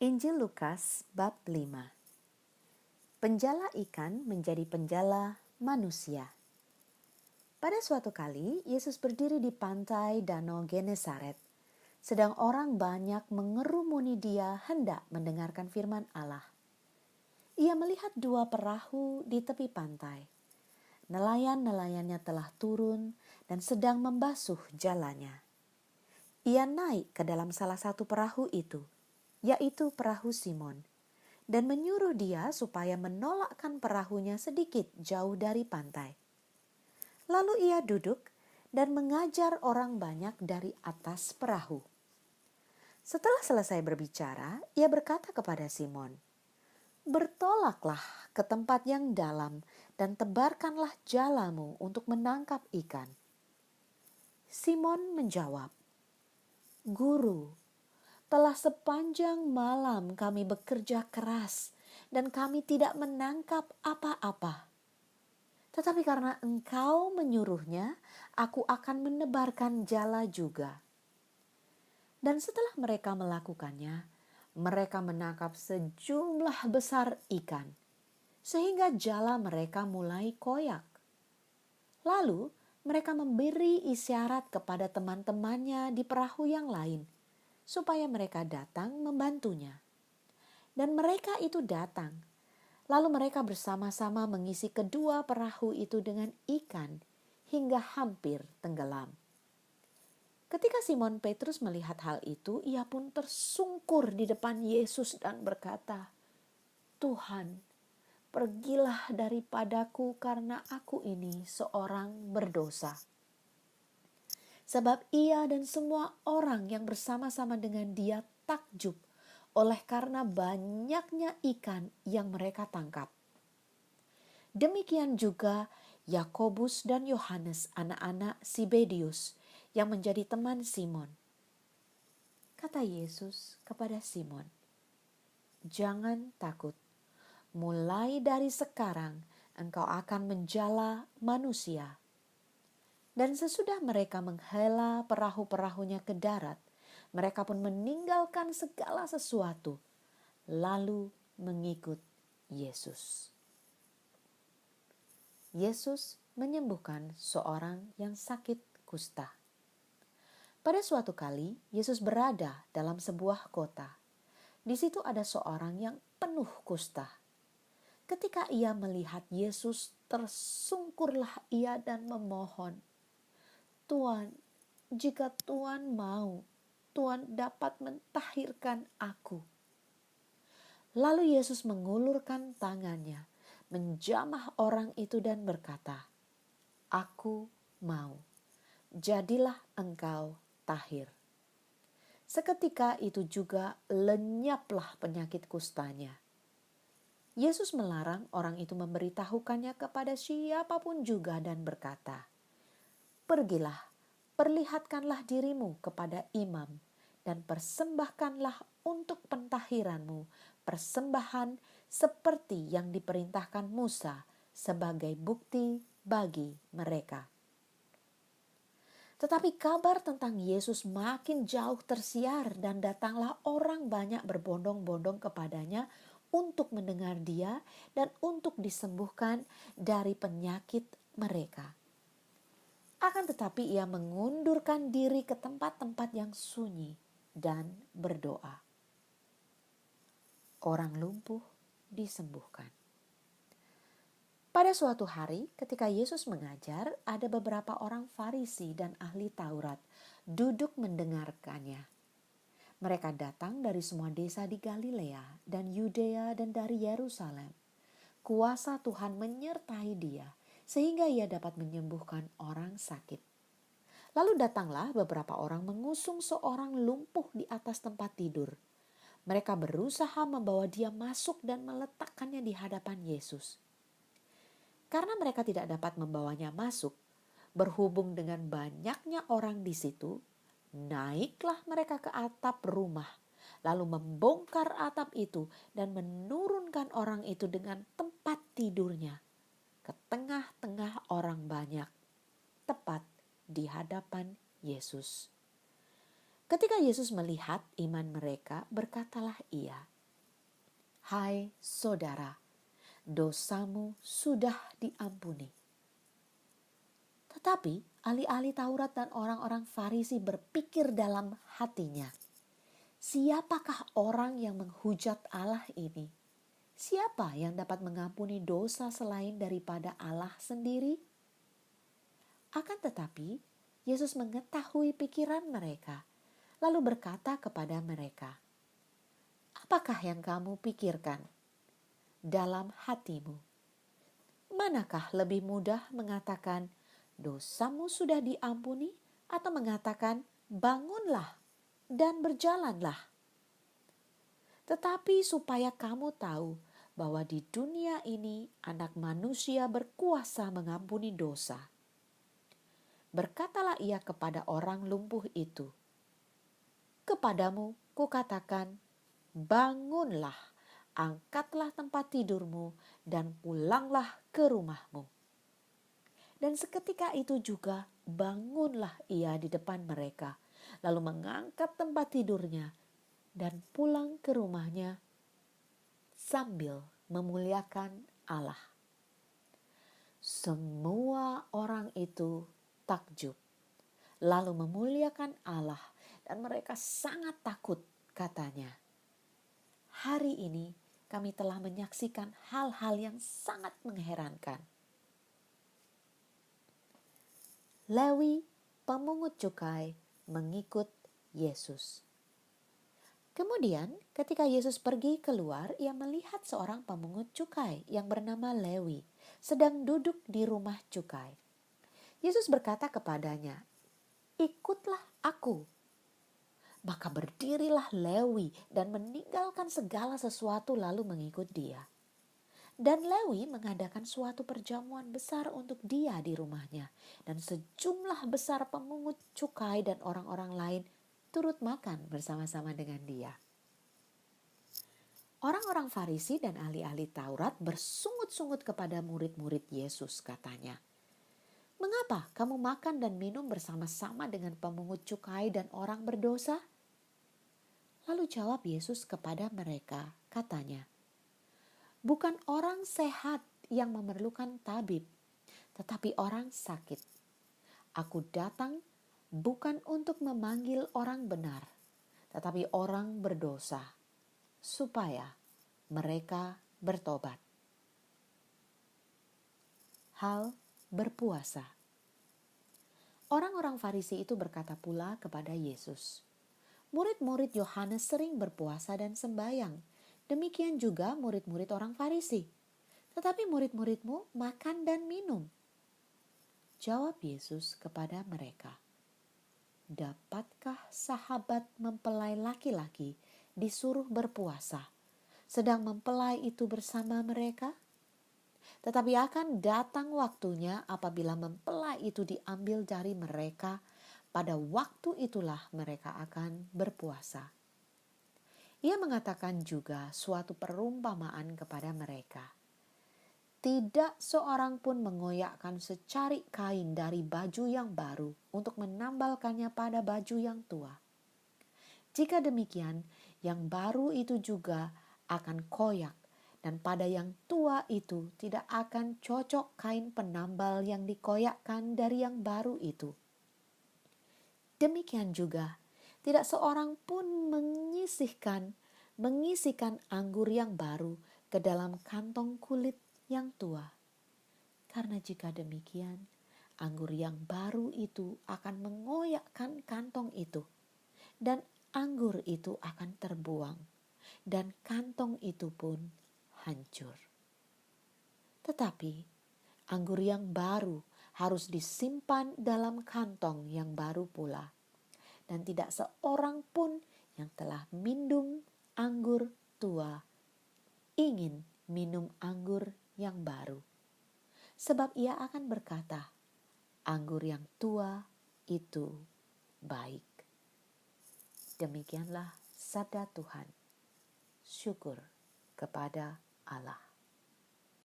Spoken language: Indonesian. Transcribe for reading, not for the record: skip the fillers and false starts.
Injil Lukas bab 5. Penjala ikan menjadi penjala manusia. Pada suatu kali, Yesus berdiri di pantai Danau Genesaret. Sedang orang banyak mengerumuni dia hendak mendengarkan firman Allah. Ia melihat dua perahu di tepi pantai. Nelayan-nelayannya telah turun dan sedang membasuh jalannya. Ia naik ke dalam salah satu perahu itu, yaitu perahu Simon, dan menyuruh dia supaya menolakkan perahunya sedikit jauh dari pantai. Lalu ia duduk dan mengajar orang banyak dari atas perahu. Setelah selesai berbicara, ia berkata kepada Simon, "Bertolaklah ke tempat yang dalam dan tebarkanlah jalamu untuk menangkap ikan." Simon menjawab, "Guru, telah sepanjang malam kami bekerja keras dan kami tidak menangkap apa-apa. Tetapi karena Engkau menyuruhnya, aku akan menebarkan jala juga." Dan setelah mereka melakukannya, mereka menangkap sejumlah besar ikan, sehingga jala mereka mulai koyak. Lalu mereka memberi isyarat kepada teman-temannya di perahu yang lain, supaya mereka datang membantunya. Dan mereka itu datang. Lalu mereka bersama-sama mengisi kedua perahu itu dengan ikan hingga hampir tenggelam. Ketika Simon Petrus melihat hal itu, ia pun tersungkur di depan Yesus dan berkata, "Tuhan, pergilah daripadaku karena aku ini seorang berdosa." Sebab ia dan semua orang yang bersama-sama dengan dia takjub oleh karena banyaknya ikan yang mereka tangkap. Demikian juga Yakobus dan Yohanes, anak-anak Zebedius, yang menjadi teman Simon. Kata Yesus kepada Simon, "Jangan takut. Mulai dari sekarang engkau akan menjala manusia." Dan sesudah mereka menghela perahu-perahunya ke darat, mereka pun meninggalkan segala sesuatu, lalu mengikut Yesus. Yesus menyembuhkan seorang yang sakit kusta. Pada suatu kali, Yesus berada dalam sebuah kota. Di situ ada seorang yang penuh kusta. Ketika ia melihat Yesus, tersungkurlah ia dan memohon, "Tuan, jika Tuan mau, Tuan dapat mentahirkan aku." Lalu Yesus mengulurkan tangannya, menjamah orang itu dan berkata, "Aku mau, jadilah engkau tahir." Seketika itu juga lenyaplah penyakit kustanya. Yesus melarang orang itu memberitahukannya kepada siapapun juga dan berkata, "Pergilah, perlihatkanlah dirimu kepada imam dan persembahkanlah untuk pentahiranmu persembahan seperti yang diperintahkan Musa sebagai bukti bagi mereka." Tetapi kabar tentang Yesus makin jauh tersiar dan datanglah orang banyak berbondong-bondong kepadanya untuk mendengar dia dan untuk disembuhkan dari penyakit mereka. Akan tetapi ia mengundurkan diri ke tempat-tempat yang sunyi dan berdoa. Orang lumpuh disembuhkan. Pada suatu hari ketika Yesus mengajar, ada beberapa orang Farisi dan ahli Taurat duduk mendengarkannya. Mereka datang dari semua desa di Galilea dan Yudea dan dari Yerusalem. Kuasa Tuhan menyertai dia sehingga ia dapat menyembuhkan orang sakit. Lalu datanglah beberapa orang mengusung seorang lumpuh di atas tempat tidur. Mereka berusaha membawa dia masuk dan meletakkannya di hadapan Yesus. Karena mereka tidak dapat membawanya masuk, berhubung dengan banyaknya orang di situ, naiklah mereka ke atap rumah, lalu membongkar atap itu dan menurunkan orang itu dengan tempat tidurnya ke tengah-tengah orang banyak, tepat di hadapan Yesus. Ketika Yesus melihat iman mereka, berkatalah ia, "Hai saudara, dosamu sudah diampuni." Tetapi ahli-ahli Taurat dan orang-orang Farisi berpikir dalam hatinya, "Siapakah orang yang menghujat Allah ini? Siapa yang dapat mengampuni dosa selain daripada Allah sendiri?" Akan tetapi, Yesus mengetahui pikiran mereka, lalu berkata kepada mereka, "Apakah yang kamu pikirkan dalam hatimu? Manakah lebih mudah mengatakan, 'Dosamu sudah diampuni,' atau mengatakan, 'Bangunlah dan berjalanlah'? Tetapi supaya kamu tahu bahwa di dunia ini Anak Manusia berkuasa mengampuni dosa." Berkatalah ia kepada orang lumpuh itu, "Kepadamu kukatakan, bangunlah, angkatlah tempat tidurmu dan pulanglah ke rumahmu." Dan seketika itu juga bangunlah ia di depan mereka, lalu mengangkat tempat tidurnya dan pulang ke rumahnya sambil memuliakan Allah. Semua orang itu takjub, lalu memuliakan Allah, dan mereka sangat takut, katanya, "Hari ini kami telah menyaksikan hal-hal yang sangat mengherankan." Lewi, pemungut cukai, mengikut Yesus. Kemudian ketika Yesus pergi keluar, ia melihat seorang pemungut cukai yang bernama Lewi sedang duduk di rumah cukai. Yesus berkata kepadanya, "Ikutlah aku." Maka berdirilah Lewi dan meninggalkan segala sesuatu lalu mengikut dia. Dan Lewi mengadakan suatu perjamuan besar untuk dia di rumahnya. Dan sejumlah besar pemungut cukai dan orang-orang lain turut makan bersama-sama dengan dia. Orang-orang Farisi dan ahli-ahli Taurat bersungut-sungut kepada murid-murid Yesus, katanya, "Mengapa kamu makan dan minum bersama-sama dengan pemungut cukai dan orang berdosa?" Lalu jawab Yesus kepada mereka, katanya, "Bukan orang sehat yang memerlukan tabib, tetapi orang sakit. Aku datang bukan untuk memanggil orang benar, tetapi orang berdosa, supaya mereka bertobat." Hal berpuasa. Orang-orang Farisi itu berkata pula kepada Yesus, "Murid-murid Yohanes sering berpuasa dan sembahyang. Demikian juga murid-murid orang Farisi. Tetapi murid-muridmu makan dan minum." Jawab Yesus kepada mereka, "Dapatkah sahabat mempelai laki-laki disuruh berpuasa, sedang mempelai itu bersama mereka? Tetapi akan datang waktunya apabila mempelai itu diambil dari mereka, pada waktu itulah mereka akan berpuasa." Ia mengatakan juga suatu perumpamaan kepada mereka. Tidak seorang pun mengoyakkan secarik kain dari baju yang baru untuk menambalkannya pada baju yang tua. Jika demikian, yang baru itu juga akan koyak, dan pada yang tua itu tidak akan cocok kain penambal yang dikoyakkan dari yang baru itu. Demikian juga, tidak seorang pun mengisikan anggur yang baru ke dalam kantong kulit yang tua. Karena jika demikian, anggur yang baru itu akan mengoyakkan kantong itu, dan anggur itu akan terbuang, dan kantong itu pun hancur. Tetapi anggur yang baru harus disimpan dalam kantong yang baru pula, dan tidak seorang pun yang telah minum anggur tua ingin minum anggur yang baru, sebab ia akan berkata, "Anggur yang tua itu baik." Demikianlah sabda Tuhan. Syukur kepada Allah.